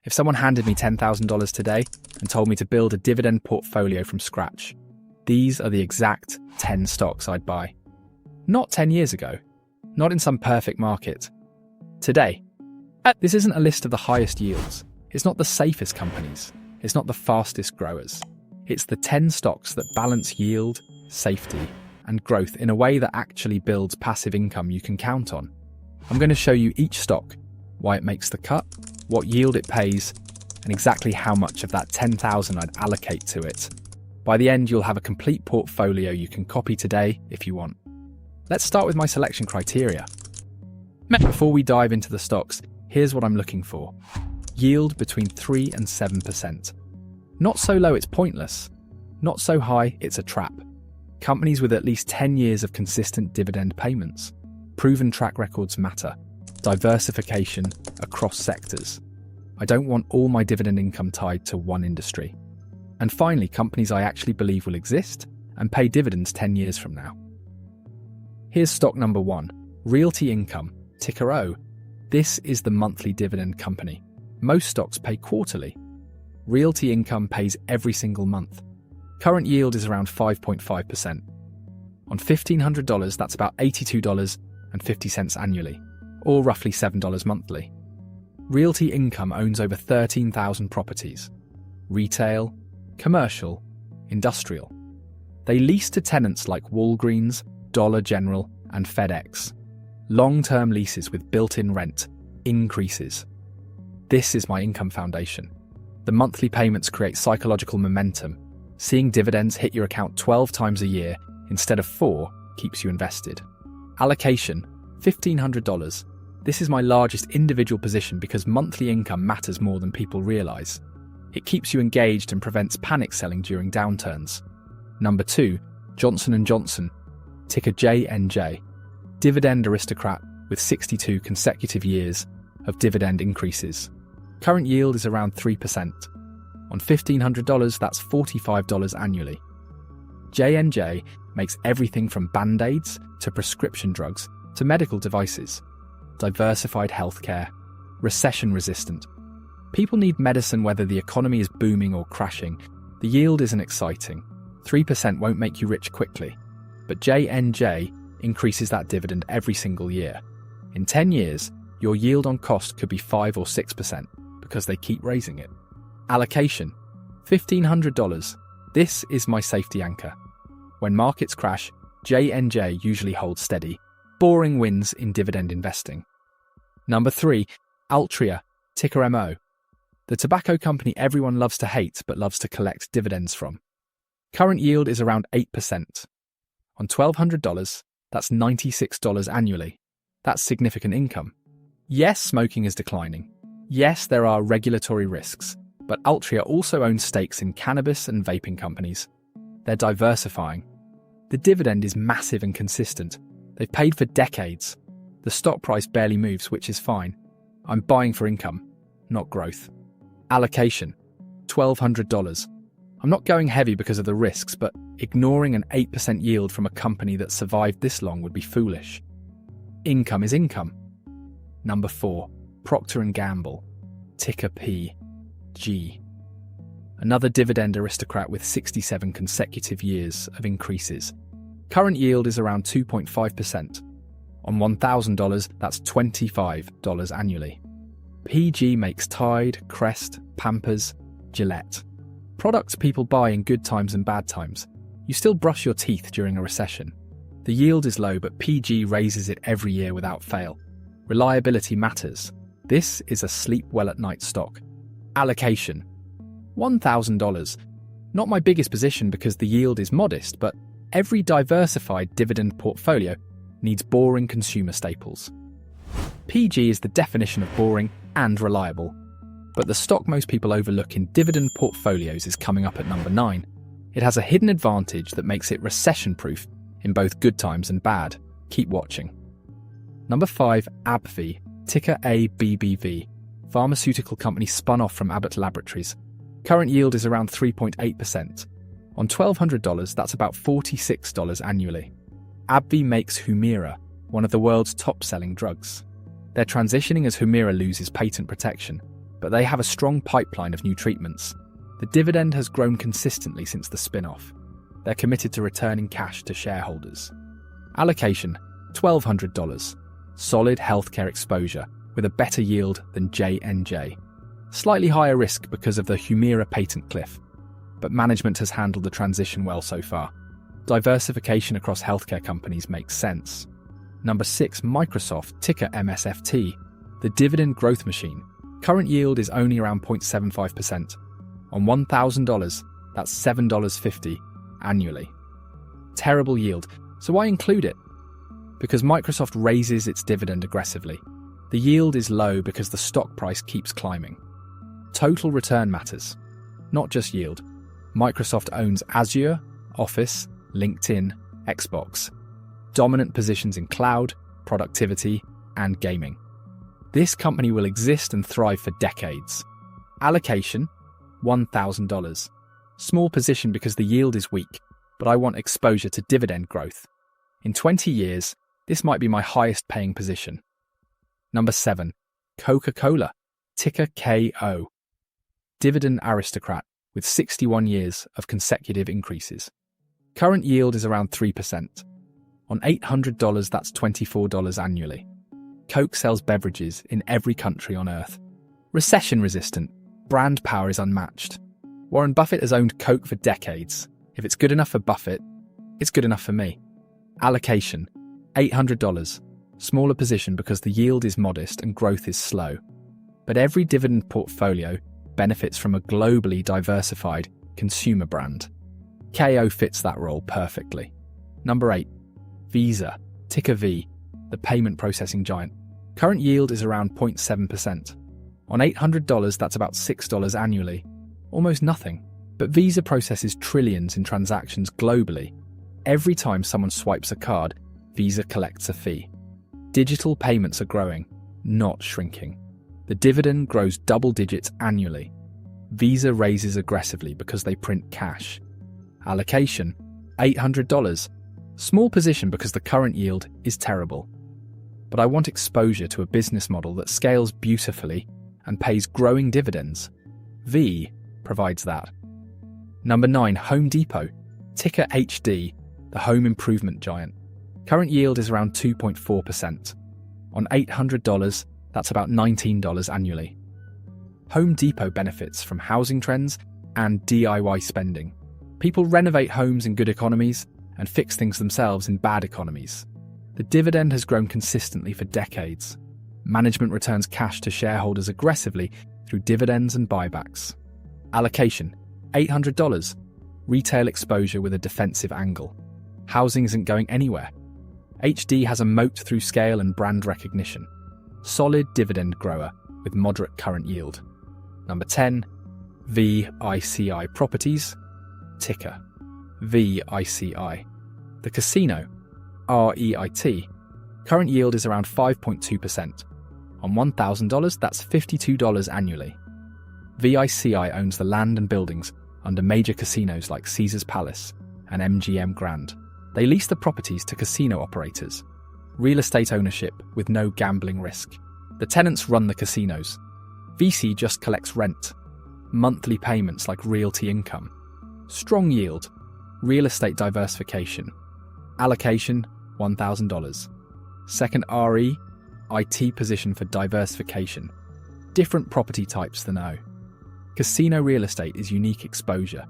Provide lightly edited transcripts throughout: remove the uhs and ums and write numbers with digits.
If someone handed me $10,000 today and told me to build a dividend portfolio from scratch, these are the exact 10 stocks I'd buy. Not 10 years ago, not in some perfect market. Today. This isn't a list of the highest yields. It's not the safest companies. It's not the fastest growers. It's the 10 stocks that balance yield, safety, and growth in a way that actually builds passive income you can count on. I'm going to show you each stock, why it makes the cut, what yield it pays, and exactly how much of that $10,000 I'd allocate to it. By the end, you'll have a complete portfolio you can copy today if you want. Let's start with my selection criteria. Before we dive into the stocks, here's what I'm looking for. Yield between 3 and 7%. Not so low it's pointless. Not so high it's a trap. Companies with at least 10 years of consistent dividend payments. Proven track records matter. Diversification across sectors. I don't want all my dividend income tied to one industry. And finally, companies I actually believe will exist and pay dividends 10 years from now. Here's stock number 1, Realty Income, ticker O. This is the monthly dividend company. Most stocks pay quarterly. Realty Income pays every single month. Current yield is around 5.5%. On $1,500, that's about $82.50 annually, or roughly $7 monthly. Realty Income owns over 13,000 properties. Retail, commercial, industrial. They lease to tenants like Walgreens, Dollar General, and FedEx. Long-term leases with built-in rent, increases. This is my income foundation. The monthly payments create psychological momentum. Seeing dividends hit your account 12 times a year instead of 4 keeps you invested. Allocation, $1,500. This is my largest individual position because monthly income matters more than people realize. It keeps you engaged and prevents panic selling during downturns. Number 2, Johnson & Johnson, ticker JNJ. Dividend aristocrat with 62 consecutive years of dividend increases. Current yield is around 3%. On $1,500, that's $45 annually. J&J makes everything from band-aids to prescription drugs to medical devices. Diversified healthcare, recession-resistant. People need medicine whether the economy is booming or crashing. The yield isn't exciting. 3% won't make you rich quickly. But J&J increases that dividend every single year. In 10 years, your yield on cost could be 5 or 6% because they keep raising it. Allocation, $1,500. This is my safety anchor. When markets crash, J&J usually holds steady. Boring wins in dividend investing. Number 3, Altria, ticker MO. The tobacco company everyone loves to hate but loves to collect dividends from. Current yield is around 8%. On $1,200, that's $96 annually. That's significant income. Yes, smoking is declining. Yes, there are regulatory risks. But Altria also owns stakes in cannabis and vaping companies. They're diversifying. The dividend is massive and consistent. They've paid for decades. The stock price barely moves, which is fine. I'm buying for income, not growth. Allocation, $1,200. I'm not going heavy because of the risks, but ignoring an 8% yield from a company that survived this long would be foolish. Income is income. Number 4, Procter & Gamble, ticker PG. Another dividend aristocrat with 67 consecutive years of increases. Current yield is around 2.5%. On $1,000, that's $25 annually. PG makes Tide, Crest, Pampers, Gillette. Products people buy in good times and bad times. You still brush your teeth during a recession. The yield is low, but PG raises it every year without fail. Reliability matters. This is a sleep well at night stock. Allocation, $1,000. Not my biggest position because the yield is modest, but every diversified dividend portfolio needs boring consumer staples. PG is the definition of boring and reliable. But the stock most people overlook in dividend portfolios is coming up at number 9. It has a hidden advantage that makes it recession-proof in both good times and bad. Keep watching. Number 5, AbbVie, ticker ABBV. Pharmaceutical company spun off from Abbott Laboratories. Current yield is around 3.8%. On $1,200, that's about $46 annually. AbbVie makes Humira, one of the world's top-selling drugs. They're transitioning as Humira loses patent protection, but they have a strong pipeline of new treatments. The dividend has grown consistently since the spin-off. They're committed to returning cash to shareholders. Allocation, $1,200. Solid healthcare exposure with a better yield than J&J. Slightly higher risk because of the Humira patent cliff, but management has handled the transition well so far. Diversification across healthcare companies makes sense. Number 6, Microsoft, ticker MSFT, the dividend growth machine. Current yield is only around 0.75%. On $1,000, that's $7.50 annually. Terrible yield, so why include it? Because Microsoft raises its dividend aggressively. The yield is low because the stock price keeps climbing. Total return matters, not just yield. Microsoft owns Azure, Office, LinkedIn, Xbox. Dominant positions in cloud, productivity, and gaming. This company will exist and thrive for decades. Allocation, $1,000. Small position because the yield is weak, but I want exposure to dividend growth. In 20 years, this might be my highest paying position. Number 7, Coca-Cola, ticker KO. Dividend aristocrat with 61 years of consecutive increases. Current yield is around 3%. On $800, that's $24 annually. Coke sells beverages in every country on Earth. Recession resistant, brand power is unmatched. Warren Buffett has owned Coke for decades. If it's good enough for Buffett, it's good enough for me. Allocation, $800. Smaller position because the yield is modest and growth is slow. But every dividend portfolio benefits from a globally diversified consumer brand. KO fits that role perfectly. Number 8, Visa, ticker V, the payment processing giant. Current yield is around 0.7%. On $800, that's about $6 annually. Almost nothing. But Visa processes trillions in transactions globally. Every time someone swipes a card, Visa collects a fee. Digital payments are growing, not shrinking. The dividend grows double digits annually. Visa raises aggressively because they print cash. Allocation, $800. Small position because the current yield is terrible. But I want exposure to a business model that scales beautifully and pays growing dividends. V provides that. Number 9, Home Depot, ticker HD, the home improvement giant. Current yield is around 2.4%. On $800, that's about $19 annually. Home Depot benefits from housing trends and DIY spending. People renovate homes in good economies and fix things themselves in bad economies. The dividend has grown consistently for decades. Management returns cash to shareholders aggressively through dividends and buybacks. Allocation, $800. Retail exposure with a defensive angle. Housing isn't going anywhere. HD has a moat through scale and brand recognition. Solid dividend grower with moderate current yield. Number 10, VICI Properties, ticker VICI. The casino, REIT. Current yield is around 5.2%. On $1,000, that's $52 annually. VICI owns the land and buildings under major casinos like Caesars Palace and MGM Grand. They lease the properties to casino operators. Real estate ownership with no gambling risk. The tenants run the casinos. VC just collects rent. Monthly payments like realty income. Strong yield. Real estate diversification. Allocation, $1,000. Second RE, IT position for diversification. Different property types than O. Casino real estate is unique exposure.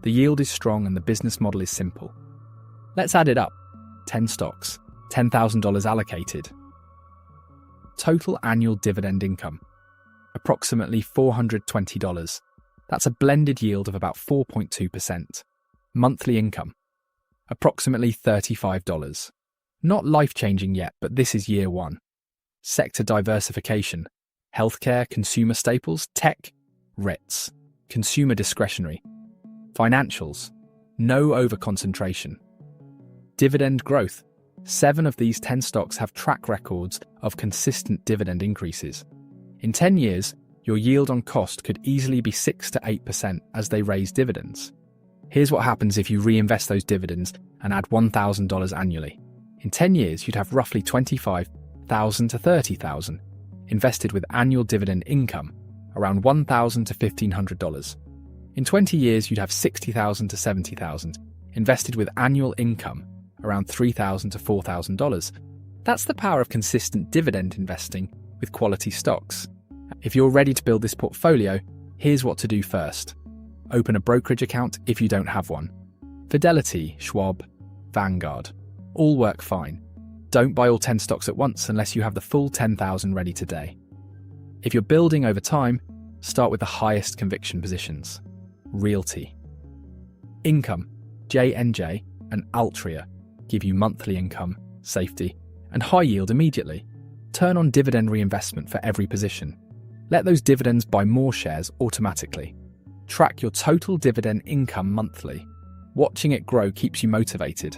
The yield is strong and the business model is simple. Let's add it up. 10 stocks, $10,000 allocated. Total annual dividend income, approximately $420. That's a blended yield of about 4.2%. Monthly income, approximately $35. Not life-changing yet, but this is year one. Sector diversification, healthcare, consumer staples, tech, REITs, consumer discretionary. Financials, no overconcentration. Dividend growth, 7 of these 10 stocks have track records of consistent dividend increases. In 10 years, your yield on cost could easily be 6 to 8% as they raise dividends. Here's what happens if you reinvest those dividends and add $1,000 annually. In 10 years, you'd have roughly $25,000 to $30,000 invested with annual dividend income around $1,000 to $1,500. In 20 years, you'd have $60,000 to $70,000, invested with annual income around $3,000 to $4,000. That's the power of consistent dividend investing with quality stocks. If you're ready to build this portfolio, here's what to do first. Open a brokerage account if you don't have one. Fidelity, Schwab, Vanguard, all work fine. Don't buy all 10 stocks at once unless you have the full 10,000 ready today. If you're building over time, start with the highest conviction positions. Realty. Income, J&J and Altria give you monthly income, safety, and high yield immediately. Turn on dividend reinvestment for every position. Let those dividends buy more shares automatically. Track your total dividend income monthly. Watching it grow keeps you motivated.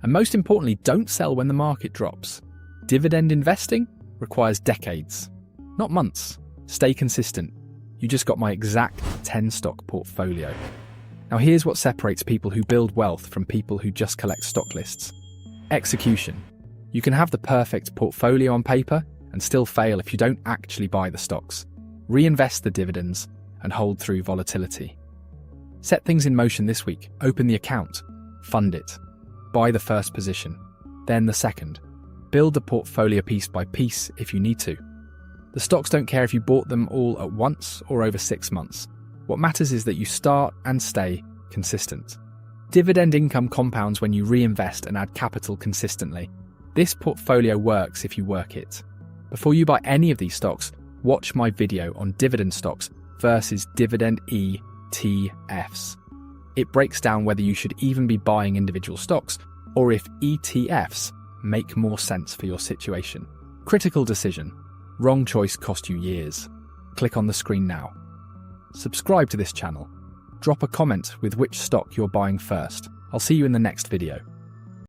And most importantly, don't sell when the market drops. Dividend investing requires decades, not months. Stay consistent. You just got my exact 10-stock portfolio. Now here's what separates people who build wealth from people who just collect stock lists. Execution. You can have the perfect portfolio on paper and still fail if you don't actually buy the stocks. Reinvest the dividends and hold through volatility. Set things in motion this week. Open the account. Fund it. Buy the first position, then the second. Build the portfolio piece by piece if you need to. The stocks don't care if you bought them all at once or over 6 months. What matters is that you start and stay consistent. Dividend income compounds when you reinvest and add capital consistently. This portfolio works if you work it. Before you buy any of these stocks, watch my video on dividend stocks versus dividend ETFs. It breaks down whether you should even be buying individual stocks or if ETFs make more sense for your situation. Critical decision. Wrong choice cost you years. Click on the screen now. Subscribe to this channel. Drop a comment with which stock you're buying first. I'll see you in the next video.